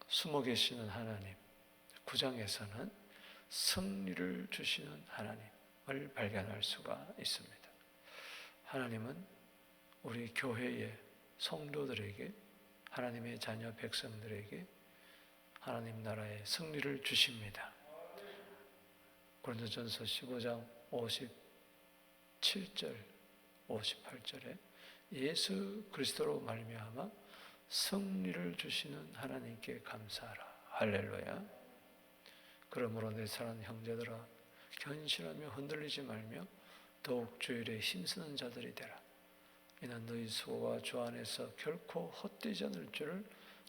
숨어 계시는 하나님, 9장에서는 승리를 주시는 하나님을 발견할 수가 있습니다. 하나님은 우리 교회의 성도들에게, 하나님의 자녀 백성들에게 하나님 나라의 승리를 주십니다. 고린도전서 15장 57절, 58절에 예수 그리스도로 말미암아 승리를 주시는 하나님께 감사하라. 할렐루야. 그러므로 내 사랑하는 형제들아, 견실하며 흔들리지 말며 더욱 주 일에 힘쓰는 자들이 되라. 이는 너희 수고가 주 안에서 결코 헛되지 않을 줄을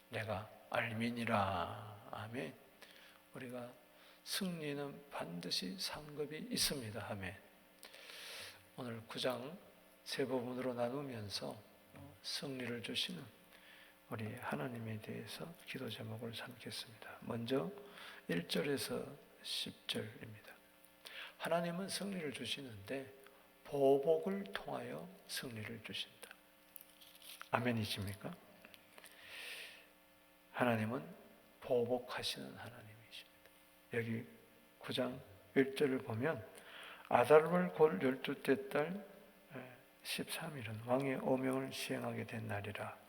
내가 알미니라. 아멘. 우리가 승리는 반드시 상급이 있습니다. 아멘. 오늘 9장 세 부분으로 나누면서 승리를 주시는 우리 하나님에 대해서 기도 제목을 삼겠습니다. 먼저 1절에서 10절입니다. 하나님은 승리를 주시는데 보복을 통하여 승리를 주신다. 아멘이십니까? 하나님은 보복하시는 하나님이십니다. 여기 9장 1절을 보면 아달월 골 12째 달 13일은 왕의 오명을 시행하게 된 날이라.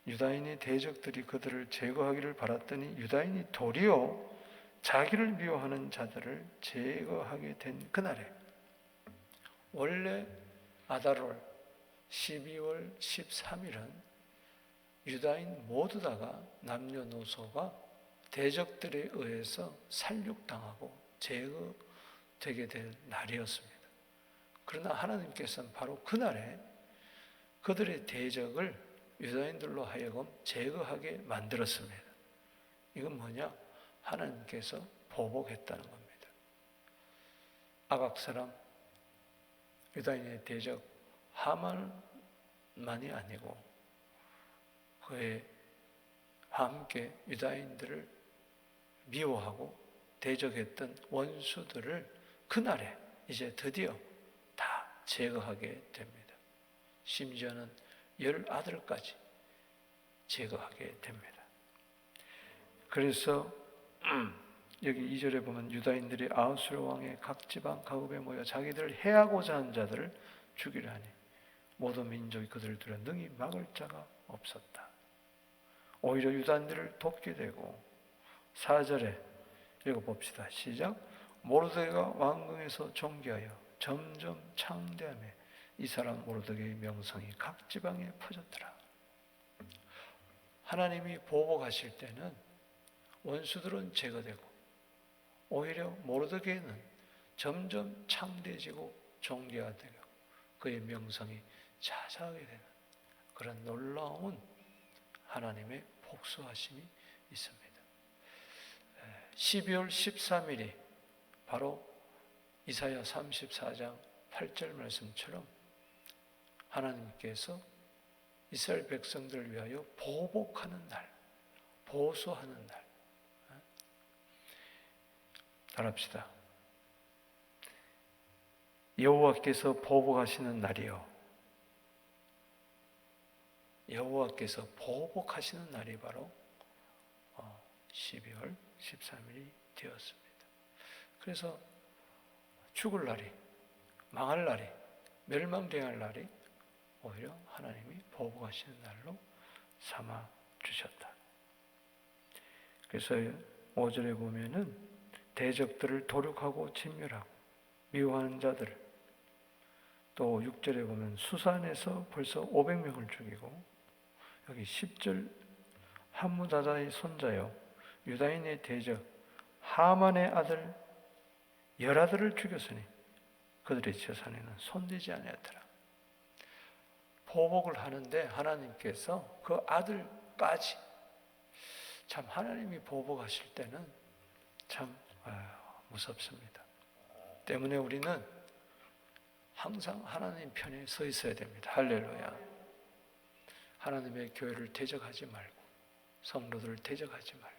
유다인의 대적들이 그들을 제거하기를 바랐더니 유다인이 도리어 자기를 미워하는 자들을 제거하게 된 그날에, 원래 아달월 12월 13일은 유다인 모두 다가 남녀노소가 대적들에 의해서 살육당하고 제거되게 될 날이었습니다. 그러나 하나님께서는 바로 그날에 그들의 대적을 유다인들로 하여금 제거하게 만들었습니다. 이건 뭐냐? 하나님께서 보복했다는 겁니다. 아각 사람 유다인의 대적 하만만이 아니고 그와 함께 유다인들을 미워하고 대적했던 원수들을 그날에 이제 드디어 다 제거하게 됩니다. 심지어는 10아들까지 제거하게 됩니다. 그래서 여기 2절에 보면 유다인들이 아하수르 왕의 각 지방 가읍에 모여 자기들을 해하고자 하는 자들을 죽이려 하니 모든 민족이 그들을 두려 능히 막을 자가 없었다. 오히려 유다인들을 돕게 되고 4절에 읽어봅시다. 시작. 모르드게가 왕궁에서 존귀하여 점점 창대하며 이 사람 모르드게의 명성이 각 지방에 퍼졌더라. 하나님이 보복하실 때는 원수들은 제거되고 오히려 모르드게는 점점 창대해지고 존귀하되고 그의 명성이 자자하게 되는 그런 놀라운 하나님의 복수하심이 있습니다. 12월 13일이 바로 이사야 34장 8절 말씀처럼 하나님께서 이스라엘 백성들을 위하여 보복하는 날, 보수하는 날. 따라합시다. 여호와께서 보복하시는 날이요. 여호와께서 보복하시는 날이 바로 12월 13일이 되었습니다. 그래서 죽을 날이, 망할 날이, 멸망당할 날이 오히려 하나님이 보복하시는 날로 삼아 주셨다. 그래서 5절에 보면은 대적들을 도륙하고 진멸하고 미워하는 자들, 또 6절에 보면 수산에서 벌써 500명을 죽이고, 여기 10절 함무다다의 손자요 유다인의 대적 하만의 아들 열아들을 죽였으니 그들의 재산에는 손대지 아니하더라. 보복을 하는데 하나님께서 그 아들까지, 참 하나님이 보복하실 때는 참 무섭습니다. 때문에 우리는 항상 하나님 편에 서 있어야 됩니다. 할렐루야. 하나님의 교회를 대적하지 말고 성도들을 대적하지 말고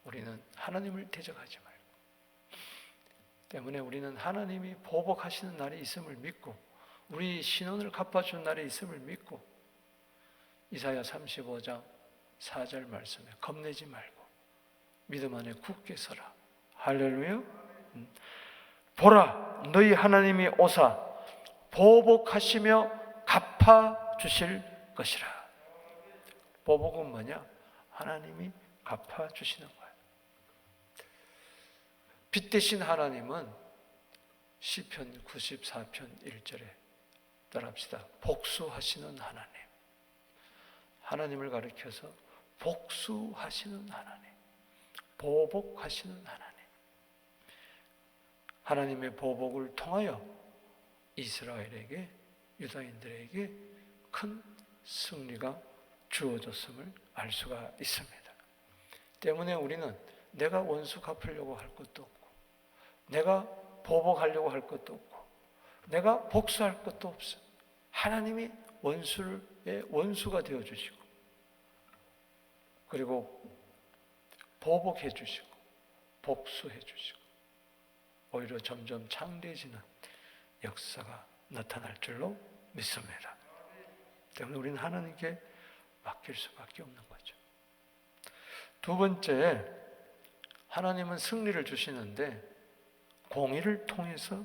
우리는 하나님을 대적하지 말고, 때문에 우리는 하나님이 보복하시는 날이 있음을 믿고 우리 신원을 갚아준 날이 있음을 믿고 이사야 35장 4절 말씀에 겁내지 말고 믿음 안에 굳게 서라. 할렐루야. 보라, 너희 하나님이 오사 보복하시며 갚아 주실 것이라. 보복은 뭐냐? 하나님이 갚아 주시는 거예요. 빛 대신 하나님은 시편 94편 1절에 따라합시다. 복수하시는 하나님. 하나님을 가리켜서 복수하시는 하나님, 보복하시는 하나님. 하나님의 보복을 통하여 이스라엘에게, 유다인들에게 큰 승리가 주어졌음을 알 수가 있습니다. 때문에 우리는 내가 원수 갚으려고 할 것도 없고, 내가 보복하려고 할 것도 없고, 내가 복수할 것도 없어. 하나님이 원수가 되어주시고, 그리고 보복해 주시고, 복수해 주시고, 오히려 점점 창대해지는 역사가 나타날 줄로 믿습니다. 때문에 우리는 하나님께 맡길 수밖에 없는 거죠. 두 번째, 하나님은 승리를 주시는데 공의를 통해서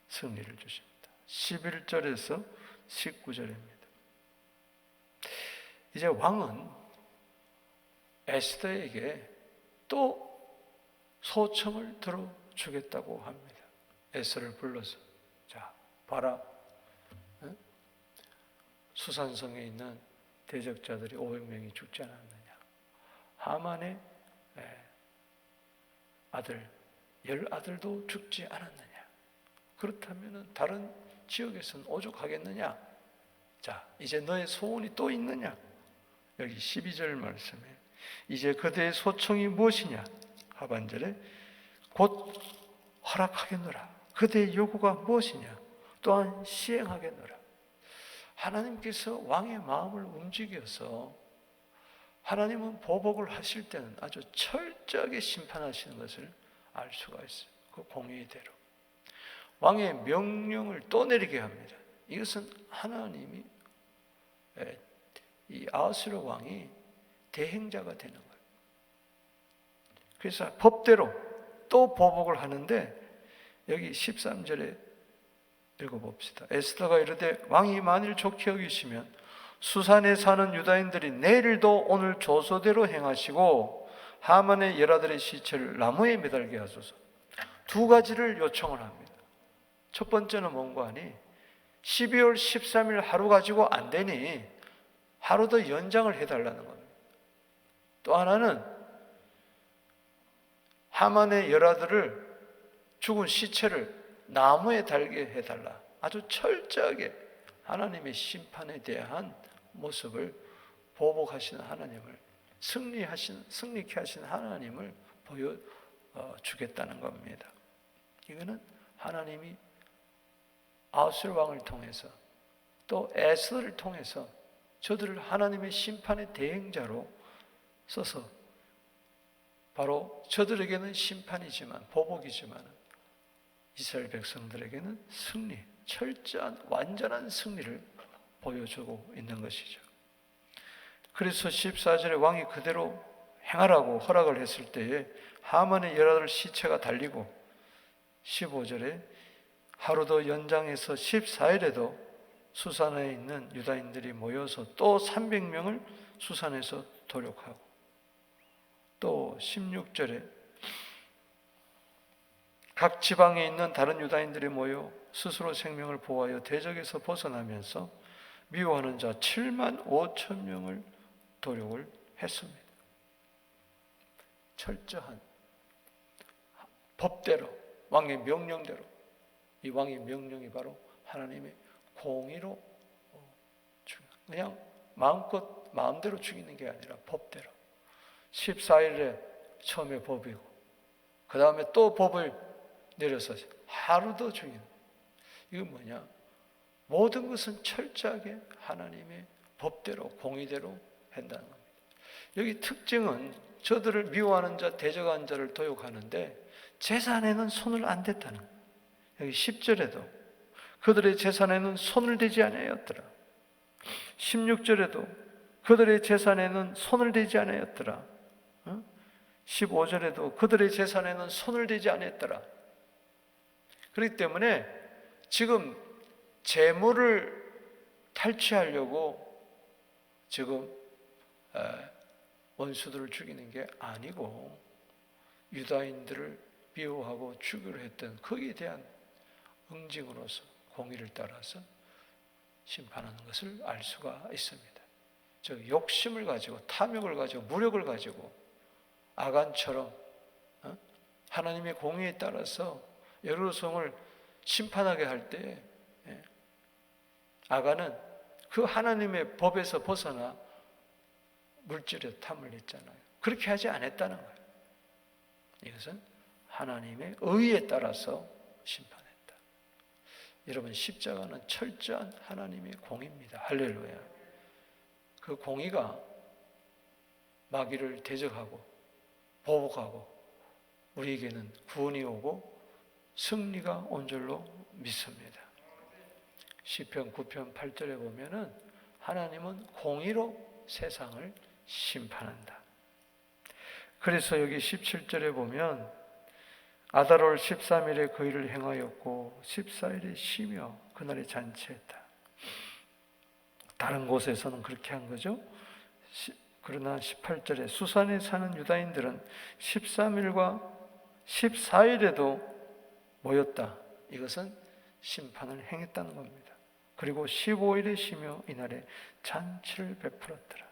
승리를 주십니다. 11절에서 19절입니다. 이제 왕은 에스더에게 또 소청을 들어주겠다고 합니다. 에스더를 불러서, 자, 봐라. 수산성에 있는 대적자들이 500명이 죽지 않았느냐. 하만의 아들, 10아들도 죽지 않았느냐. 그렇다면 다른 지역에서는 오죽하겠느냐. 자, 이제 너의 소원이 또 있느냐. 여기 12절 말씀에 이제 그대의 소청이 무엇이냐. 하반절에 곧 허락하겠노라. 그대의 요구가 무엇이냐. 또한 시행하겠노라. 하나님께서 왕의 마음을 움직여서 하나님은 보복을 하실 때는 아주 철저하게 심판하시는 것을 알 수가 있어요. 그 공의대로 왕의 명령을 또 내리게 합니다. 이것은 하나님이 이 아하스로 왕이 대행자가 되는 거예요. 그래서 법대로 또 보복을 하는데 여기 13절에 읽어봅시다. 에스더가 이르되 왕이 만일 좋게 여기시면 수산에 사는 유다인들이 내일도 오늘 조소대로 행하시고 하만의 열아들의 시체를 나무에 매달게 하소서. 두 가지를 요청을 합니다. 첫 번째는 뭔가 하니 12월 13일 하루 가지고 안 되니 하루 더 연장을 해달라는 겁니다. 또 하나는 하만의 열아들을 죽은 시체를 나무에 달게 해달라. 아주 철저하게 하나님의 심판에 대한 모습을 보복하시는 하나님을, 승리케 하시는 하나님을 보여주겠다는 겁니다. 이거는 하나님이 아하스로 왕을 통해서 또 에스더를 통해서 저들을 하나님의 심판의 대행자로 써서 바로 저들에게는 심판이지만, 보복이지만 이스라엘 백성들에게는 승리, 철저한 완전한 승리를 보여주고 있는 것이죠. 그래서 14절에 왕이 그대로 행하라고 허락을 했을 때에 하만의 열아들 시체가 달리고 15절에 하루 더 연장해서 14일에도 수산에 있는 유다인들이 모여서 또 300명을 수산에서 도륙하고, 또 16절에 각 지방에 있는 다른 유다인들이 모여 스스로 생명을 보호하여 대적에서 벗어나면서 미워하는 자 7만 5천 명을 도륙을 했습니다. 철저한 법대로, 왕의 명령대로. 이 왕의 명령이 바로 하나님의 공의로 그냥 마음대로 죽이는 게 아니라 법대로. 14일에 처음에 법이고 그 다음에 또 법을 내려서 하루 더 죽이는. 이건 뭐냐? 모든 것은 철저하게 하나님의 법대로, 공의대로 한다는 겁니다. 여기 특징은 저들을 미워하는 자, 대적하는 자를 도욕하는데 재산에는 손을 안 댔다는 거예요. 여기 10절에도 그들의 재산에는 손을 대지 아니하였더라. 16절에도 그들의 재산에는 손을 대지 아니하였더라. 15절에도 그들의 재산에는 손을 대지 아니했더라. 그렇기 때문에 지금 재물을 탈취하려고 지금 원수들을 죽이는 게 아니고 유다인들을 미워하고 죽이려 했던 거기에 대한 응징으로서 공의를 따라서 심판하는 것을 알 수가 있습니다. 즉 욕심을 가지고 탐욕을 가지고 무력을 가지고 아간처럼 하나님의 공의에 따라서 여루성을 심판하게 할 때 아간은 그 하나님의 법에서 벗어나 물질에 탐을 냈잖아요. 그렇게 하지 않았다는 거예요. 이것은 하나님의 의에 따라서 심판했다. 여러분, 십자가는 철저한 하나님의 공의입니다. 할렐루야. 그 공의가 마귀를 대적하고 보복하고 우리에게는 구원이 오고 승리가 온 줄로 믿습니다. 시편 9편 8절에 보면은 하나님은 공의로 세상을 심판한다. 그래서 여기 17절에 보면 아달월 13일에 그 일을 행하였고 14일에 쉬며 그날에 잔치했다. 다른 곳에서는 그렇게 한 거죠. 그러나 18절에 수산에 사는 유다인들은 13일과 14일에도 모였다. 이것은 심판을 행했다는 겁니다. 그리고 15일에 쉬며 이날에 잔치를 베풀었더라.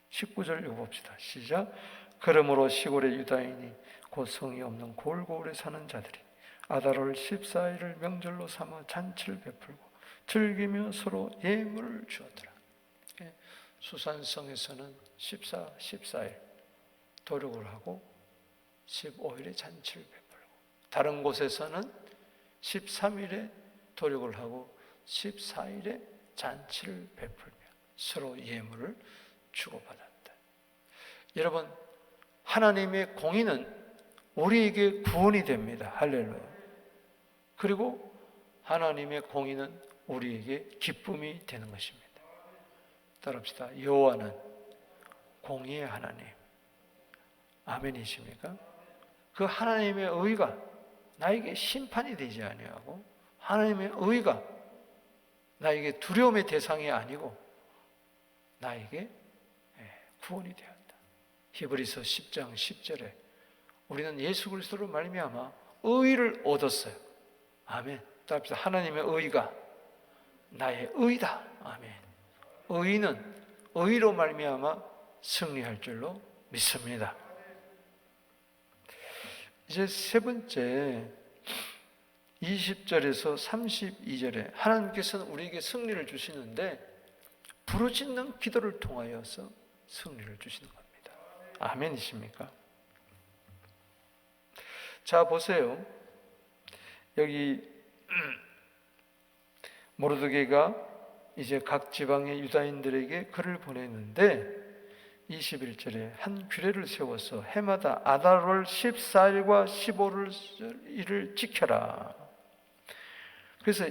19절 읽어봅시다. 시작. 그러므로 시골의 유다인이 곧 성이 없는 골고울에 사는 자들이 아달월 14일을 명절로 삼아 잔치를 베풀고 즐기며 서로 예물을 주었더라. 수산성에서는 14일 도륙을 하고 15일에 잔치를 베풀고, 다른 곳에서는 13일에 도륙을 하고 14일에 잔치를 베풀며 서로 예물을 주고받았다. 여러분, 하나님의 공의는 우리에게 구원이 됩니다. 할렐루야. 그리고 하나님의 공의는 우리에게 기쁨이 되는 것입니다. 따라합시다. 여호와는 공의의 하나님. 아멘이십니까? 그 하나님의 의가 나에게 심판이 되지 아니하고 하나님의 의가 나에게 두려움의 대상이 아니고 나에게 구원이 되었다. 히브리서 10장 10절에 우리는 예수 그리스도로 말미암아 의를 얻었어요. 아멘. 따라합시다. 하나님의 의가 나의 의다. 아멘. 의는 의로 말미암아 승리할 줄로 믿습니다. 이제 세 번째 20절에서 32절에 하나님께서는 우리에게 승리를 주시는데 부르짖는 기도를 통하여서 승리를 주시는 겁니다. 아멘이십니까? 자, 보세요. 여기 모르드게가 이제 각 지방의 유다인들에게 글을 보냈는데 21절에 한 규례를 세워서 해마다 아달월 14일과 15일을 지켜라. 그래서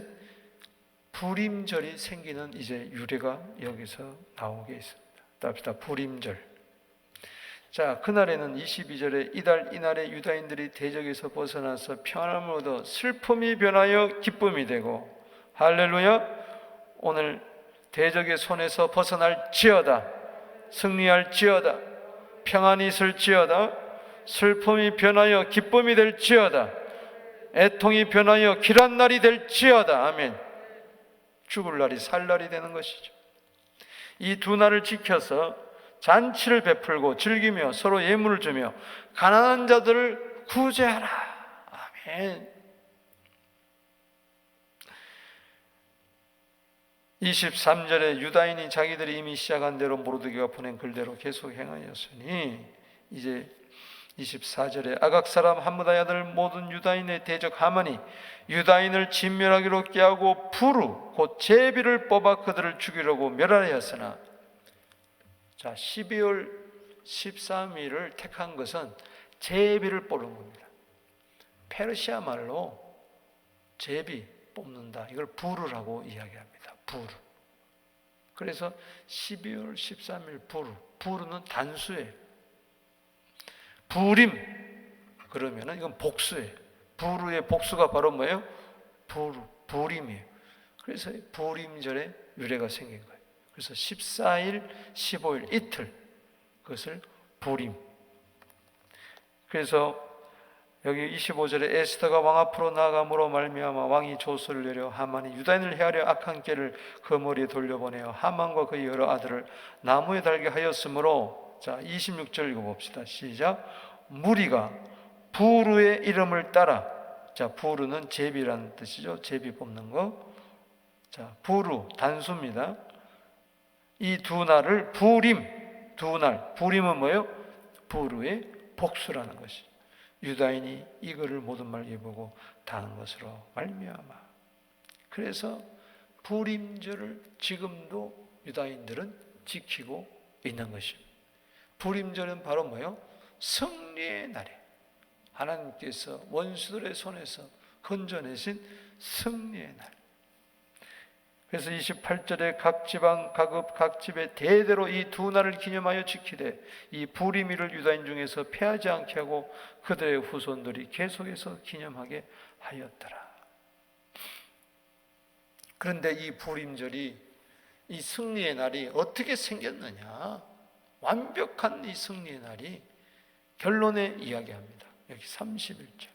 부림절이 생기는 이제 유래가 여기서 나오게 있습니다. 답시다. 부림절. 자, 그날에는 22절에 이날에 유다인들이 대적에서 벗어나서 평안함을 얻어 슬픔이 변하여 기쁨이 되고, 할렐루야. 오늘 대적의 손에서 벗어날지어다, 승리할지어다, 평안이 있을지어다, 슬픔이 변하여 기쁨이 될지어다, 애통이 변하여 길한 날이 될지어다. 아멘. 죽을 날이 살 날이 되는 것이죠. 이 두 날을 지켜서 잔치를 베풀고 즐기며 서로 예물을 주며 가난한 자들을 구제하라. 아멘. 23절에 유다인이 자기들이 이미 시작한 대로 모르드게가 보낸 글대로 계속 행하였으니, 이제 24절에 아각 사람 함므다의 아들 모든 유다인의 대적 하만이 유다인을 진멸하기로 꾀하고 부르 곧 제비를 뽑아 그들을 죽이려고 멸하였으나, 자, 12월 13일을 택한 것은 제비를 뽑는 겁니다. 페르시아 말로 제비 뽑는다, 이걸 부르라고 이야기합니다. 부르. 그래서 12월 13일 부르는 단수예요. 부림 그러면은 이건 복수예요. 부르의 복수가 바로 뭐예요? 부림이에요. 그래서 부림절에 유래가 생긴 거예요. 그래서 14일, 15일 이틀 그것을 부림. 그래서 여기 25절에 에스더가 왕 앞으로 나아감으로 말미암아 왕이 조서를 내려 하만이 유다인을 해하려 악한 깨를 그 머리에 돌려보내어 하만과 그의 여러 아들을 나무에 달게 하였으므로, 자 26절 읽어봅시다. 시작. 무리가 부르의 이름을 따라, 자 부르는 제비라는 뜻이죠. 제비 뽑는 거. 자 부르 단수입니다. 이 두 날을 부림, 두 날, 부림은 뭐예요? 부르의 복수라는 것이. 유다인이 이거를 모든 말에 보고 당한 것으로 말미암아. 그래서 부림절을 지금도 유다인들은 지키고 있는 것입니다. 부림절은 바로 뭐예요? 승리의 날이에요. 하나님께서 원수들의 손에서 건져내신 승리의 날. 그래서 28절에 각 지방 각 집에 대대로 이 두 날을 기념하여 지키되 이 부림일을 유다인 중에서 패하지 않게 하고 그들의 후손들이 계속해서 기념하게 하였더라. 그런데 이 부림절이, 이 승리의 날이 어떻게 생겼느냐? 완벽한 이 승리의 날이 결론에 이야기합니다. 여기 31절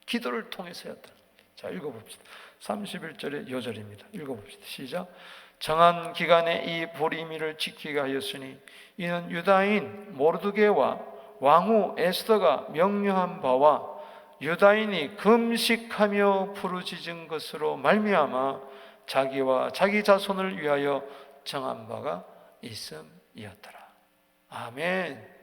기도를 통해서였다. 자 읽어봅시다. 31절의 요절입니다. 읽어봅시다. 시작. 정한 기간에 이 부림일을 지키게 하였으니 이는 유다인 모르드게와 왕후 에스더가 명령한 바와 유다인이 금식하며 부르짖은 것으로 말미암아 자기와 자기 자손을 위하여 정한 바가 있음이었더라. 아멘.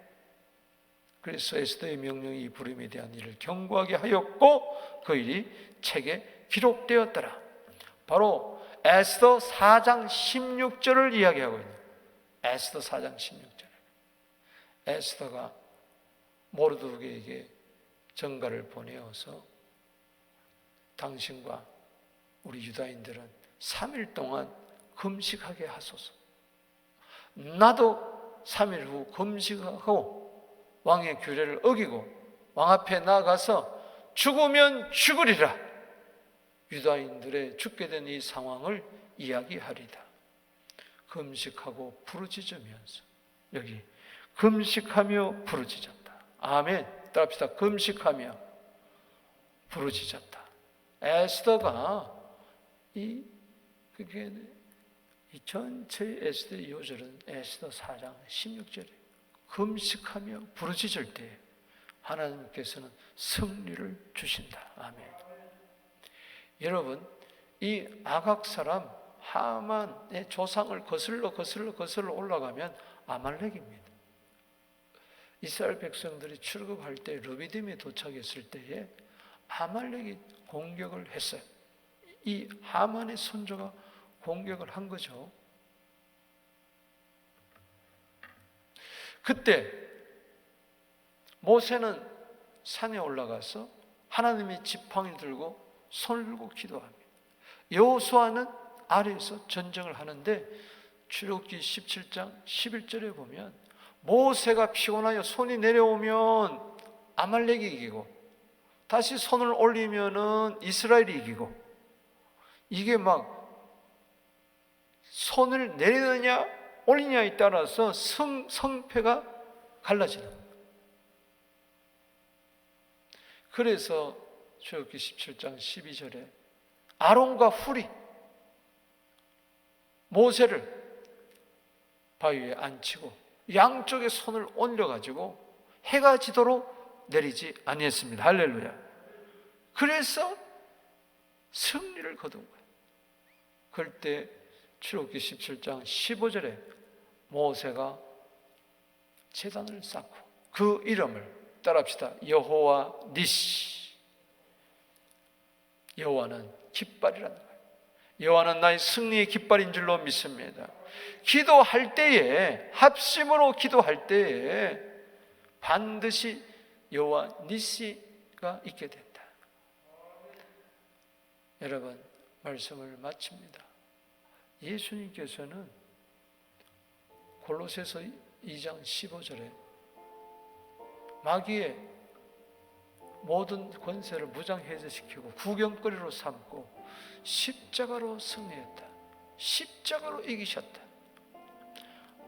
그래서 에스더의 명령이 이 부림에 대한 일을 경고하게 하였고 그 일이 책에 기록되었더라. 바로 에스더 4장 16절을 이야기하고 있는 에스더 4장 16절. 에스더가 모르드게에게 전가를 보내어서 당신과 우리 유다인들은 3일 동안 금식하게 하소서. 나도 3일 후 금식하고 왕의 규례를 어기고 왕 앞에 나아가서 죽으면 죽으리라. 유다인들의 죽게 된 이 상황을 이야기하리다. 금식하고 부르짖으면서, 여기 금식하며 부르짖었다. 아멘. 따라합시다. 금식하며 부르짖었다. 에스더가 이 전체 에스더의 요절은 에스더 4장 16절에 금식하며 부르짖을 때 하나님께서는 승리를 주신다. 아멘. 여러분, 이 아각 사람 하만의 조상을 거슬러 올라가면 아말렉입니다. 이스라엘 백성들이 출국할 때 르비딤에 도착했을 때에 아말렉이 공격을 했어요. 이 하만의 선조가 공격을 한 거죠. 그때 모세는 산에 올라가서 하나님의 지팡이를 들고 손을 들고 기도합니다. 여호수아는 아래에서 전쟁을 하는데 출애굽기 17장 11절에 보면 모세가 피곤하여 손이 내려오면 아말렉이 이기고 다시 손을 올리면은 이스라엘이 이기고, 이게 막 손을 내리느냐 올리냐에 따라서 성패가 갈라지는 거예요. 그래서 출애굽기 17장 12절에 아론과 훌이 모세를 바위에 앉히고 양쪽에 손을 올려가지고 해가 지도록 내리지 아니했습니다. 할렐루야. 그래서 승리를 거둔 거예요. 그럴 때 출애굽기 17장 15절에 모세가 제단을 쌓고 그 이름을 따라합시다. 여호와 니시. 여호와는 깃발이라는 거예요. 여호와는 나의 승리의 깃발인 줄로 믿습니다. 기도할 때에, 합심으로 기도할 때에 반드시 여호와 니시가 있게 된다. 여러분, 말씀을 마칩니다. 예수님께서는 골로새서 2장 15절에 마귀의 모든 권세를 무장해제시키고 구경거리로 삼고 십자가로 승리했다. 십자가로 이기셨다.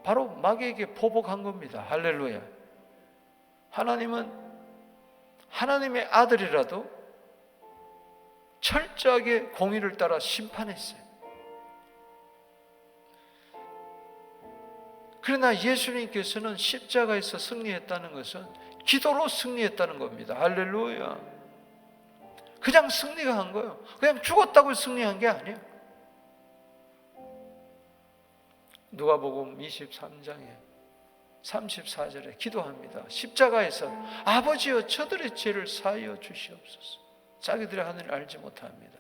바로 마귀에게 보복한 겁니다. 할렐루야. 하나님은 하나님의 아들이라도 철저하게 공의를 따라 심판했어요. 그러나 예수님께서는 십자가에서 승리했다는 것은 기도로 승리했다는 겁니다. 할렐루야. 그냥 승리가 한 거예요. 그냥 죽었다고 승리한 게 아니에요. 누가복음 23장에 34절에 기도합니다. 십자가에서 아버지여 저들의 죄를 사하여 주시옵소서. 자기들의 하늘을 알지 못합니다.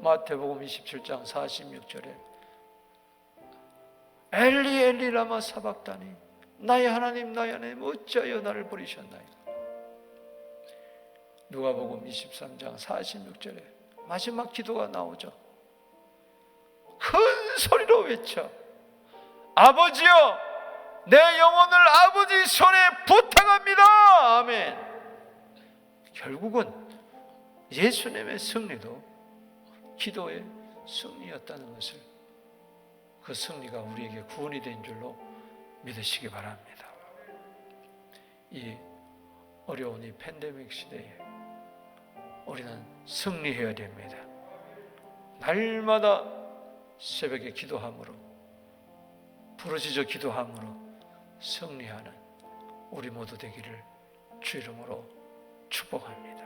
마태복음 27장 46절에 엘리 엘리 라마 사박다니 나의 하나님 어찌하여 나를 버리셨나이까. 누가복음 23장 46절에 마지막 기도가 나오죠. 큰 소리로 외쳐 아버지여 내 영혼을 아버지 손에 부탁합니다. 아멘. 결국은 예수님의 승리도 기도의 승리였다는 것을, 그 승리가 우리에게 구원이 된 줄로 믿으시기 바랍니다. 이 어려운 이 팬데믹 시대에 우리는 승리해야 됩니다. 날마다 새벽에 기도함으로, 부르짖어 기도함으로 승리하는 우리 모두 되기를 주 이름으로 축복합니다.